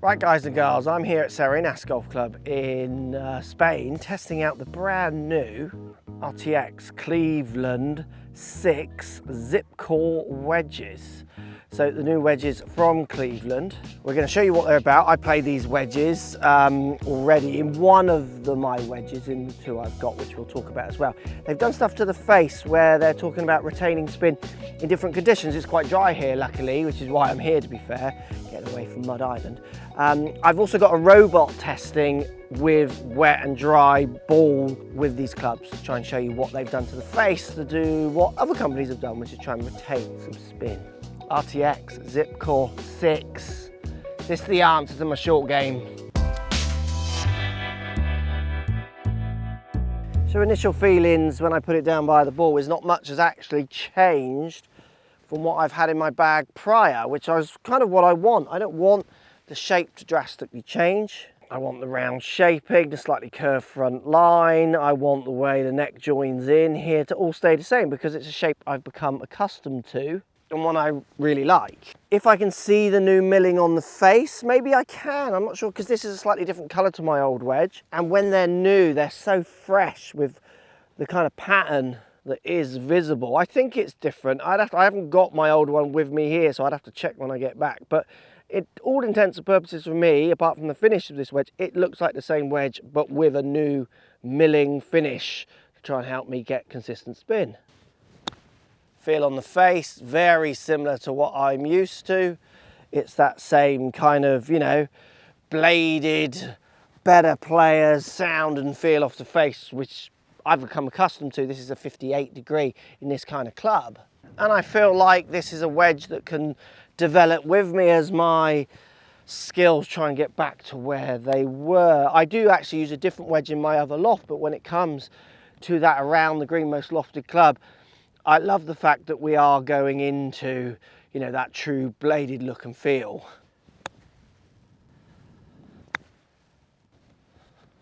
Right guys and girls, I'm here at Serenas Golf Club in Spain testing out the brand new RTX Cleveland 6 zip core wedges. So the new wedges from Cleveland. We're going to show you what they're about. I played these wedges already in one of my wedges in the two I've got, which we'll talk about as well. They've done stuff to the face where they're talking about retaining spin in different conditions. It's quite dry here luckily, which is why I'm here to be fair, getting away from Mud Island. I've also got a robot testing with wet and dry ball with these clubs to try and show you what they've done to the face to do what other companies have done, which is try and retain some spin. RTX Zip Core 6. This is the answer to my short game. So initial feelings when I put it down by the ball is not much has actually changed from what I've had in my bag prior, which is kind of what I want. I don't want the shape to drastically change. I want the round shaping, the slightly curved front line. I want the way the neck joins in here to all stay the same because it's a shape I've become accustomed to and one I really like. If I can see the new milling on the face, maybe I can. I'm not sure because this is a slightly different color to my old wedge. And when they're new, they're so fresh with the kind of pattern that is visible. I think it's different. I haven't got my old one with me here, so I'd have to check when I get back. But all intents and purposes for me, apart from the finish of this wedge, it looks like the same wedge, but with a new milling finish to try and help me get consistent spin. Feel on the face, very similar to what I'm used to. It's that same kind of, you know, bladed, better players sound and feel off the face, which I've become accustomed to. This is a 58 degree in this kind of club. And I feel like this is a wedge that can develop with me as my skills try and get back to where they were. I do actually use a different wedge in my other loft, but when it comes to that around the green most lofted club, I love the fact that we are going into, you know, that true bladed look and feel.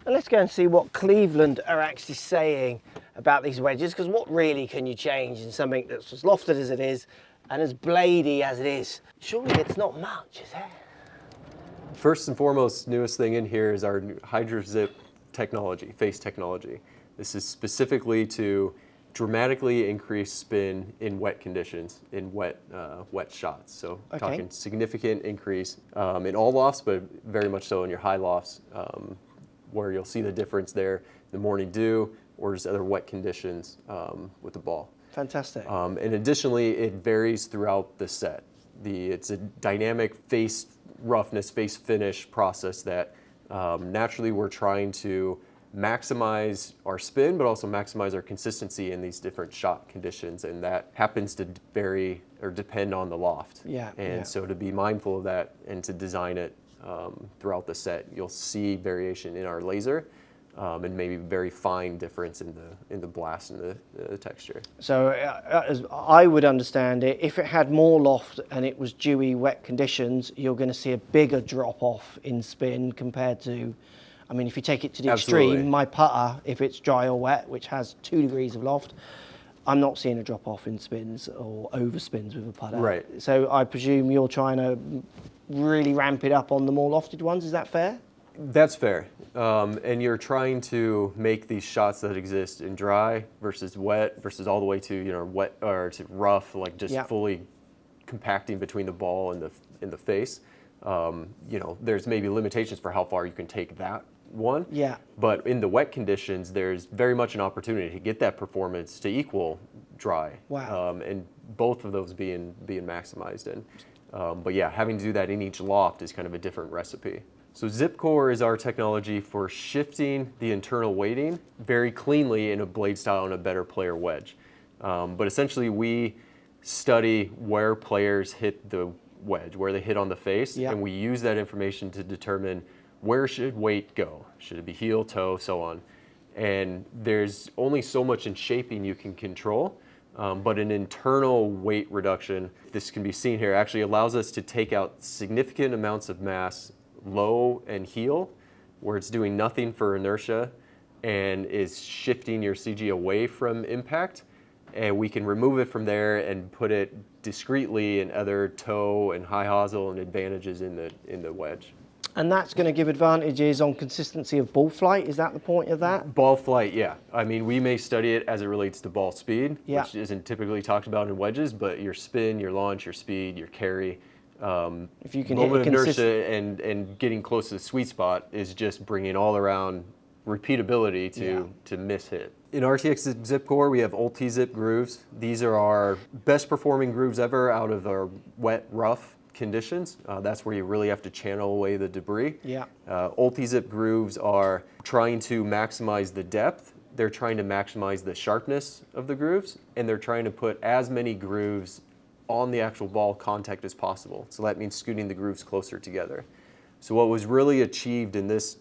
And let's go and see what Cleveland are actually saying about these wedges, because what really can you change in something that's as lofted as it is and as blady as it is? Surely it's not much, is it? First and foremost, newest thing in here is our new HydroZip technology, face technology. This is specifically to dramatically increase spin in wet conditions, in wet shots. So talking significant increase in all lofts, but very much so in your high lofts, where you'll see the difference there, the morning dew, or just other wet conditions with the ball. Fantastic. And additionally, it varies throughout the set. It's a dynamic face roughness, face finish process that naturally we're trying to maximize our spin, but also maximize our consistency in these different shot conditions. And that happens to vary or depend on the loft. Yeah. And so to be mindful of that and to design it throughout the set, you'll see variation in our laser and maybe very fine difference in the blast and the texture. So as I would understand it, if it had more loft and it was dewy, wet conditions, you're going to see a bigger drop off in spin compared to, I mean, if you take it to the extreme, my putter, if it's dry or wet, which has 2 degrees of loft, I'm not seeing a drop off in spins or overspins with a putter. Right. So I presume you're trying to really ramp it up on the more lofted ones, is that fair? That's fair. And you're trying to make these shots that exist in dry versus wet versus all the way to, you know, wet or to rough, like just fully compacting between the ball and the face. You know, there's maybe limitations for how far you can take that one. Yeah. But in the wet conditions, there's very much an opportunity to get that performance to equal dry. Wow. And both of those being maximized in. But yeah, having to do that in each loft is kind of a different recipe. So ZipCore is our technology for shifting the internal weighting very cleanly in a blade style and a better player wedge. But essentially we study where players hit the wedge, where they hit on the face, and we use that information to determine where should weight go. Should it be heel, toe, so on. And there's only so much in shaping you can control, but an internal weight reduction, this can be seen here, actually allows us to take out significant amounts of mass low and heel, where it's doing nothing for inertia and is shifting your CG away from impact. And we can remove it from there and put it discreetly in other toe and high hosel and advantages in the wedge. And that's going to give advantages on consistency of ball flight. Is that the point of that? Ball flight, yeah. I mean, we may study it as it relates to ball speed, which isn't typically talked about in wedges, but your spin, your launch, your speed, your carry, if you can moment hit of inertia and getting close to the sweet spot is just bringing all around repeatability to miss hit. In RTX zip core, we have multi-zip grooves. These are our best performing grooves ever out of our wet, rough conditions. That's where you really have to channel away the debris. Yeah. Multi-zip grooves are trying to maximize the depth. They're trying to maximize the sharpness of the grooves, and they're trying to put as many grooves on the actual ball contact as possible. So that means scooting the grooves closer together. So what was really achieved in this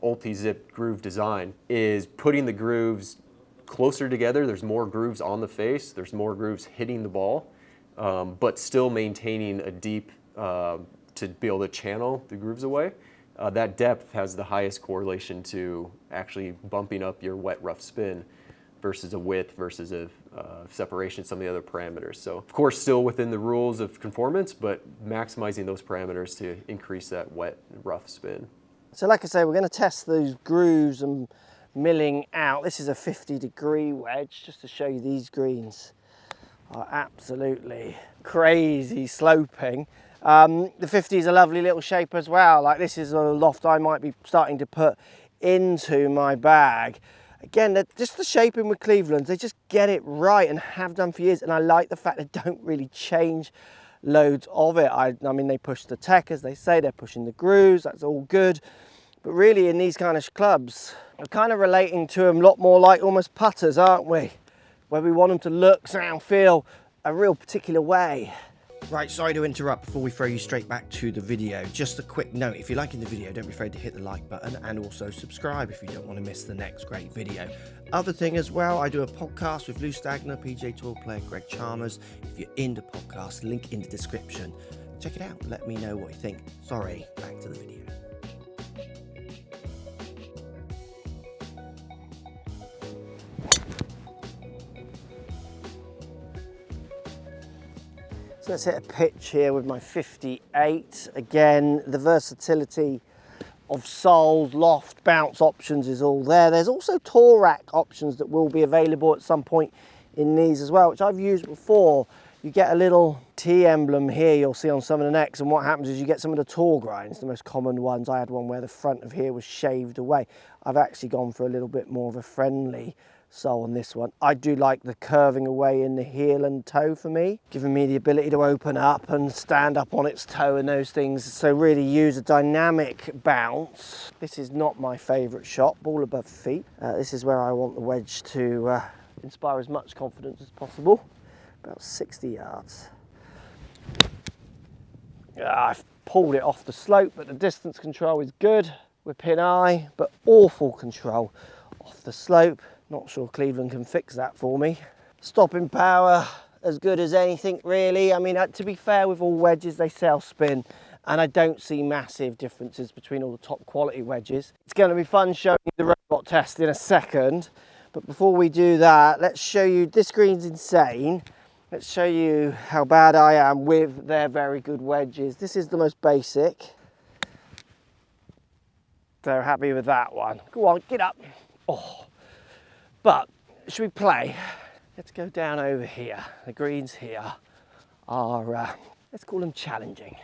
multi-zip groove design is putting the grooves closer together. There's more grooves on the face, there's more grooves hitting the ball, but still maintaining a deep to be able to channel the grooves away. That depth has the highest correlation to actually bumping up your wet rough spin versus a width versus a separation, some of the other parameters. So of course still within the rules of conformance, but maximizing those parameters to increase that wet rough spin. So like I say, we're going to test those grooves and milling out. This is a 50-degree wedge, just to show you these greens are absolutely crazy sloping. The 50 is a lovely little shape as well. Like this is a loft I might be starting to put into my bag. Again, just the shaping with Cleveland, they just get it right and have done for years. And I like the fact they don't really change loads of it. I mean, they push the tech, as they say, they're pushing the grooves, that's all good. But really in these kind of clubs, we're kind of relating to them a lot more like almost putters, aren't we? Where we want them to look, sound, feel a real particular way. Right, sorry to interrupt before we throw you straight back to the video. Just a quick note, if you're liking the video, don't be afraid to hit the like button and also subscribe if you don't want to miss the next great video. Other thing as well, I do a podcast with Lou Stagner, PGA Tour player Greg Chalmers. If you're into podcasts, link in the description. Check it out, let me know what you think. Sorry, back to the video. So let's hit a pitch here with my 58. Again, the versatility of soles, loft, bounce options is all there. There's also tour rack options that will be available at some point in these as well, which I've used before. You get a little T emblem here you'll see on some of the necks, and what happens is you get some of the tour grinds, the most common ones. I had one where the front of here was shaved away. I've actually gone for a little bit more of a friendly sole on this one. I do like the curving away in the heel and toe for me, giving me the ability to open up and stand up on its toe and those things. So really use a dynamic bounce. This is not my favourite shot, ball above feet. This is where I want the wedge to inspire as much confidence as possible. About 60 yards. I've pulled it off the slope, but the distance control is good with pin eye, but awful control off the slope. Not sure Cleveland can fix that for me. Stopping power, as good as anything really. I mean, to be fair with all wedges, they sell spin, and I don't see massive differences between all the top quality wedges. It's going to be fun showing you the robot test in a second, but before we do that, let's show you, this green's insane. Let's show you how bad I am with their very good wedges. This is the most basic. So happy with that one. Go on, get up. Oh. But should we play? Let's go down over here. The greens here are, let's call them challenging.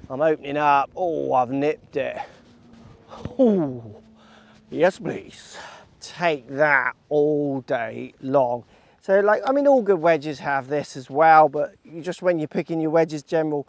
I'm opening up. Oh, I've nipped it. Oh, yes please. Take that all day long. So like, I mean, all good wedges have this as well, but you just, when you're picking your wedges, general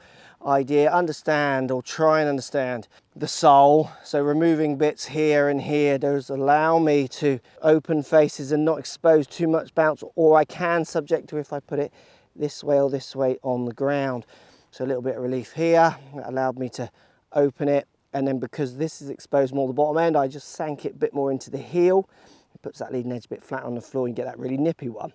idea, understand or try and understand the sole. So removing bits here and here, those allow me to open faces and not expose too much bounce, or I can subject to if I put it this way or this way on the ground. So a little bit of relief here, that allowed me to open it. And then because this is exposed more the bottom end, I just sank it a bit more into the heel. It puts that leading edge a bit flat on the floor and get that really nippy one.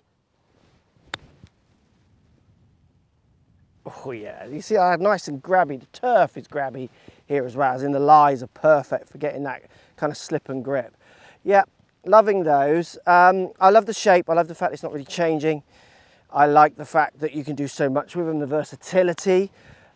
Oh yeah, you see I have nice and grabby, the turf is grabby here as well, as in the lies are perfect for getting that kind of slip and grip. Yeah, loving those. I love the shape, I love the fact it's not really changing. I like the fact that you can do so much with them, the versatility.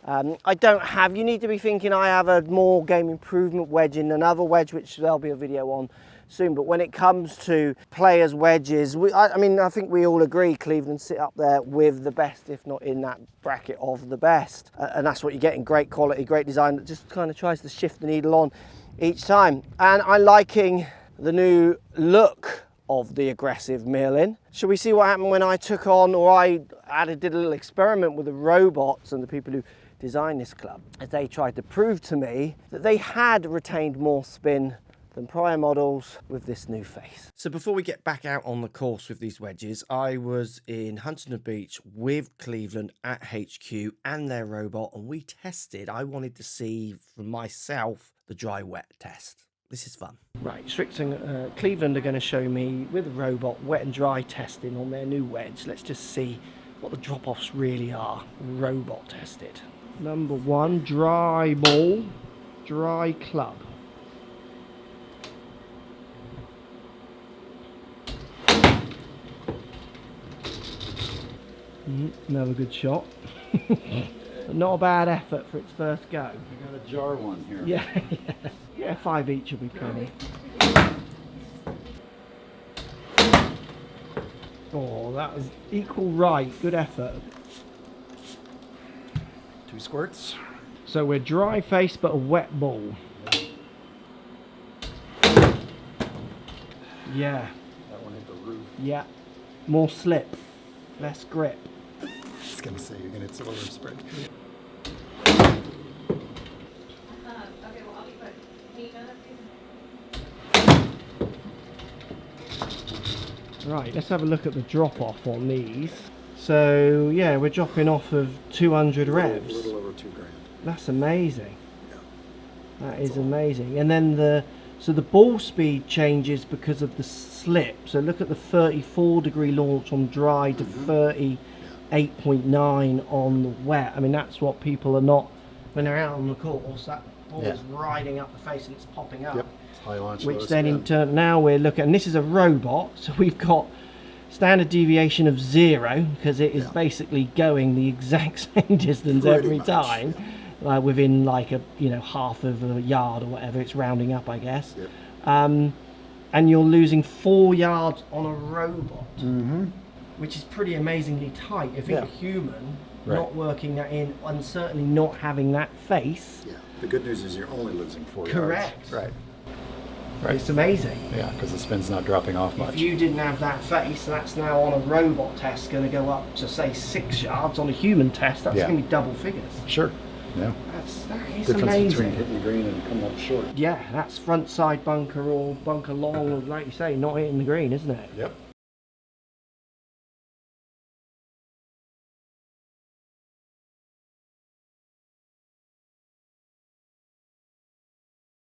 I don't have, you need to be thinking I have a more game improvement wedge in another wedge, which there'll be a video on soon. But when it comes to players' wedges, I mean, I think we all agree Cleveland sit up there with the best, if not in that bracket of the best. And that's what you're getting, great quality, great design that just kind of tries to shift the needle on each time. And I'm liking the new look of the aggressive milling. Shall we see what happened when I took on, or I did a little experiment with the robots and the people who designed this club, as they tried to prove to me that they had retained more spin than prior models with this new face. So before we get back out on the course with these wedges, I was in Huntington Beach with Cleveland at HQ and their robot, and we tested. I wanted to see for myself the dry wet test. This is fun. Right, Strix and Cleveland are going to show me with the robot wet and dry testing on their new wedge. Let's just see what the drop-offs really are, robot tested. Number 1, dry ball, dry club. Another good shot. Not a bad effort for its first go. I got a jar one here. Yeah, yeah, 5 each will be plenty. Oh, that was equal right. Good effort. 2 squirts. So we're dry face but a wet ball. Yeah. That one hit the roof. Yeah. More slip. Less grip. I was going to say, you're going to hit some overspread. Right, let's have a look at the drop off on these. So yeah, we're dropping off of 200 revs. A little over 2 grand. That's amazing. Yeah. That is amazing. And then the ball speed changes because of the slip. So look at the 34-degree launch on dry to 38.9 on the wet. I mean, that's what people are not, when they're out on the course, that ball is riding up the face and it's popping up. Yep. High launch, Which low then spin. in turn, now we're looking, and this is a robot, so we've got standard deviation of 0 because it is basically going the exact same distance Pretty every much, time, within like a half of a yard or whatever. It's rounding up, I guess. Yep. And you're losing 4 yards on a robot, which is pretty amazingly tight. If it's a human not working that in, and certainly not having that face. Yeah. The good news is you're only losing 4 Correct. yards. Right. It's amazing. Yeah, because the spin's not dropping off much. If you didn't have that face, that's now on a robot test going to go up to say 6 yards. On a human test, that's going to be double figures. Sure. Yeah. That is Difference amazing. between hitting the green and coming up short. Yeah, that's front side bunker or bunker long, or like you say, not hitting the green, isn't it? Yep.